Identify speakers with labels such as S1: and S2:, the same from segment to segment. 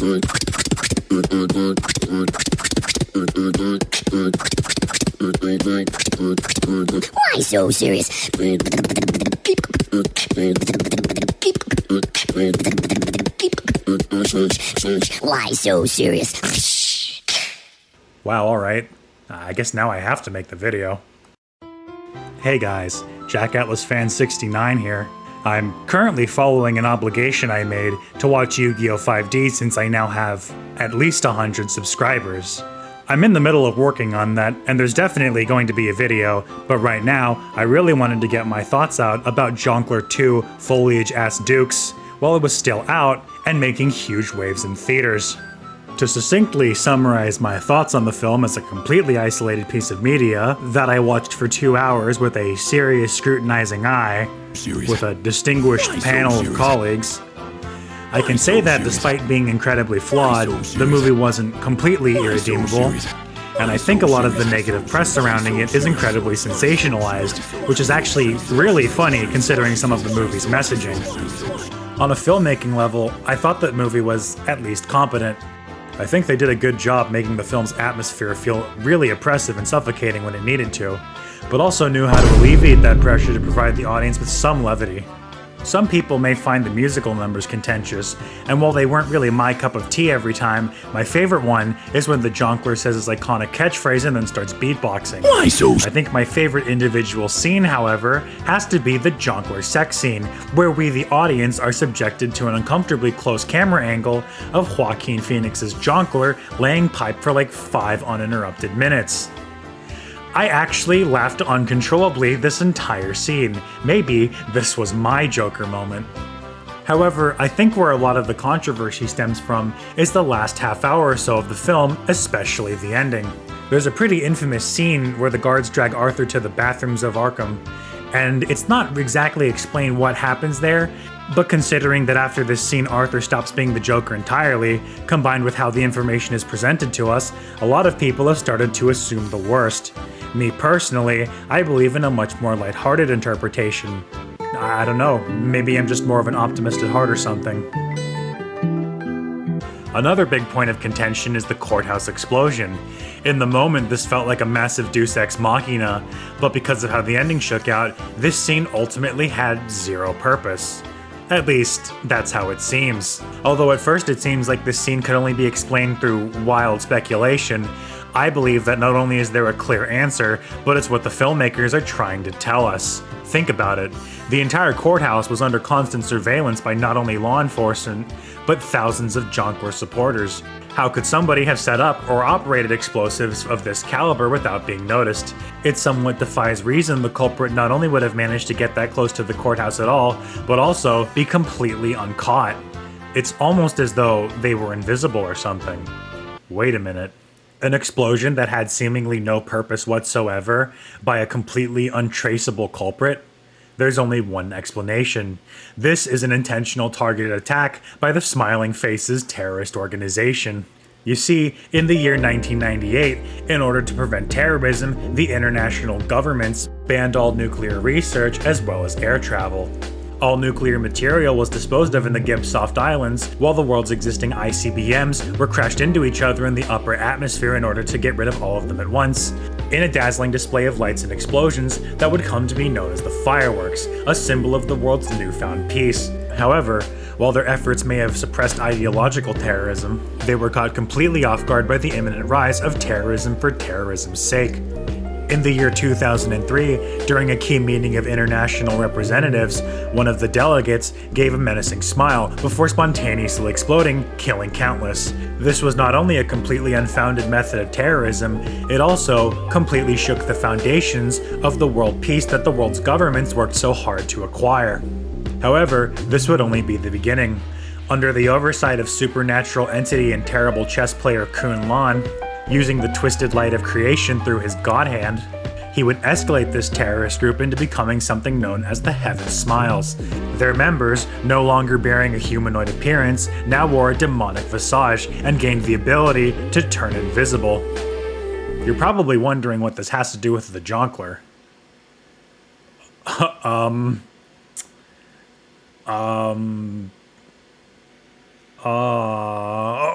S1: Why so serious? Why so serious?
S2: Wow, alright. I guess now I have to make the video. Hey guys, Jack Atlas Fan 69 here. I'm currently following an obligation I made to watch Yu-Gi-Oh! 5D since I now have at least 100 subscribers. I'm in the middle of working on that, and there's definitely going to be a video, but right now, I really wanted to get my thoughts out about Jongleur 2 Foliage Ass Dukes while it was still out and making huge waves in theaters. To succinctly summarize my thoughts on the film as a completely isolated piece of media that I watched for 2 hours with a serious scrutinizing eye, with a distinguished panel of colleagues, I can say that despite being incredibly flawed, the movie wasn't completely irredeemable, and I think a lot of the negative press surrounding it is incredibly sensationalized, which is actually really funny considering some of the movie's messaging. On a filmmaking level, I thought that movie was at least competent. I think they did a good job making the film's atmosphere feel really oppressive and suffocating when it needed to, but also knew how to alleviate that pressure to provide the audience with some levity. Some people may find the musical numbers contentious, and while they weren't really my cup of tea every time, my favorite one is when the Jongleur says his iconic catchphrase and then starts beatboxing.
S3: Why so?
S2: I think my favorite individual scene, however, has to be the Jongleur sex scene, where we the audience are subjected to an uncomfortably close camera angle of Joaquin Phoenix's Jongleur laying pipe for like 5 uninterrupted minutes. I actually laughed uncontrollably this entire scene. Maybe this was my Joker moment. However, I think where a lot of the controversy stems from is the last half hour or so of the film, especially the ending. There's a pretty infamous scene where the guards drag Arthur to the bathrooms of Arkham, and it's not exactly explained what happens there, but considering that after this scene Arthur stops being the Joker entirely, combined with how the information is presented to us, a lot of people have started to assume the worst. Me personally, I believe in a much more lighthearted interpretation. I don't know, maybe I'm just more of an optimist at heart or something. Another big point of contention is the courthouse explosion. In the moment, this felt like a massive Deus Ex Machina, but because of how the ending shook out, this scene ultimately had zero purpose. At least, that's how it seems. Although at first it seems like this scene could only be explained through wild speculation, I believe that not only is there a clear answer, but it's what the filmmakers are trying to tell us. Think about it. The entire courthouse was under constant surveillance by not only law enforcement, but thousands of Jongleur supporters. How could somebody have set up or operated explosives of this caliber without being noticed? It somewhat defies reason the culprit not only would have managed to get that close to the courthouse at all, but also be completely uncaught. It's almost as though they were invisible or something. Wait a minute. An explosion that had seemingly no purpose whatsoever by a completely untraceable culprit? There's only one explanation. This is an intentional targeted attack by the Smiling Faces terrorist organization. You see, in the year 1998, in order to prevent terrorism, the international governments banned all nuclear research as well as air travel. All nuclear material was disposed of in the Gibsoft Islands, while the world's existing ICBMs were crashed into each other in the upper atmosphere in order to get rid of all of them at once, in a dazzling display of lights and explosions that would come to be known as the fireworks, a symbol of the world's newfound peace. However, while their efforts may have suppressed ideological terrorism, they were caught completely off guard by the imminent rise of terrorism for terrorism's sake. In the year 2003, during a key meeting of international representatives, one of the delegates gave a menacing smile before spontaneously exploding, killing countless. This was not only a completely unfounded method of terrorism, it also completely shook the foundations of the world peace that the world's governments worked so hard to acquire. However, this would only be the beginning. Under the oversight of supernatural entity and terrible chess player Kun Lan, using the twisted light of creation through his god hand, he would escalate this terrorist group into becoming something known as the Heaven Smiles. Their members, no longer bearing a humanoid appearance, now wore a demonic visage and gained the ability to turn invisible. You're probably wondering what this has to do with the Jongleur.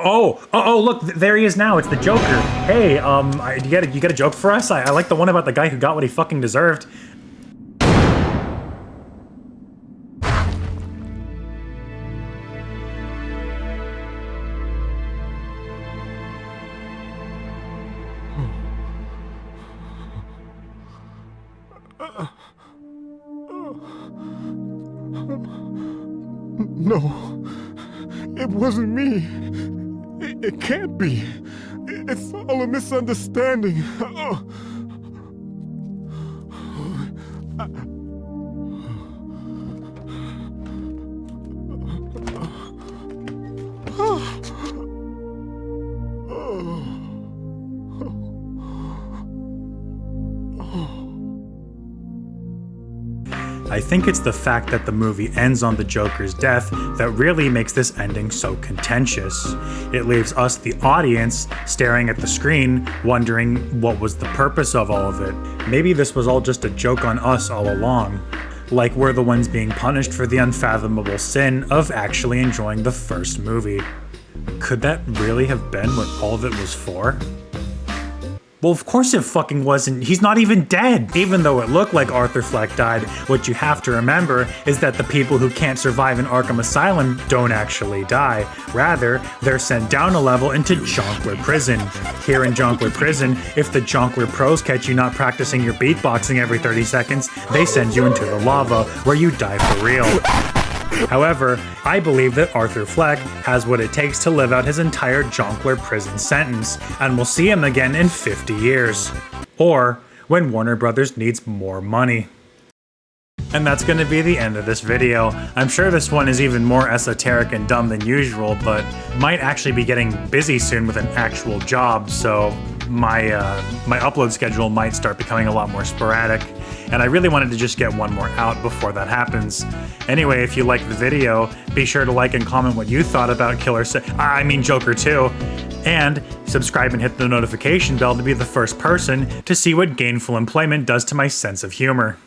S2: Oh, look, there he is now. It's the Joker. Hey, you got a joke for us? I like the one about the guy who got what he fucking deserved.
S3: No, it wasn't me. It can't be. It's all a misunderstanding.
S2: I think it's the fact that the movie ends on the Joker's death that really makes this ending so contentious. It leaves us, the audience, staring at the screen, wondering what was the purpose of all of it. Maybe this was all just a joke on us all along. Like we're the ones being punished for the unfathomable sin of actually enjoying the first movie. Could that really have been what all of it was for? Well, of course it fucking wasn't. He's not even dead. Even though it looked like Arthur Fleck died, what you have to remember is that the people who can't survive in Arkham Asylum don't actually die. Rather, they're sent down a level into Jonquil Prison. Here in Jonquil Prison, if the Jonquil pros catch you not practicing your beatboxing every 30 seconds, they send you into the lava, where you die for real. However, I believe that Arthur Fleck has what it takes to live out his entire Jonquil prison sentence, and we'll see him again in 50 years. Or when Warner Brothers needs more money. And that's going to be the end of this video. I'm sure this one is even more esoteric and dumb than usual, but might actually be getting busy soon with an actual job, so my upload schedule might start becoming a lot more sporadic. And I really wanted to just get one more out before that happens. Anyway, if you liked the video, be sure to like and comment what you thought about Joker 2. And subscribe and hit the notification bell to be the first person to see what gainful employment does to my sense of humor.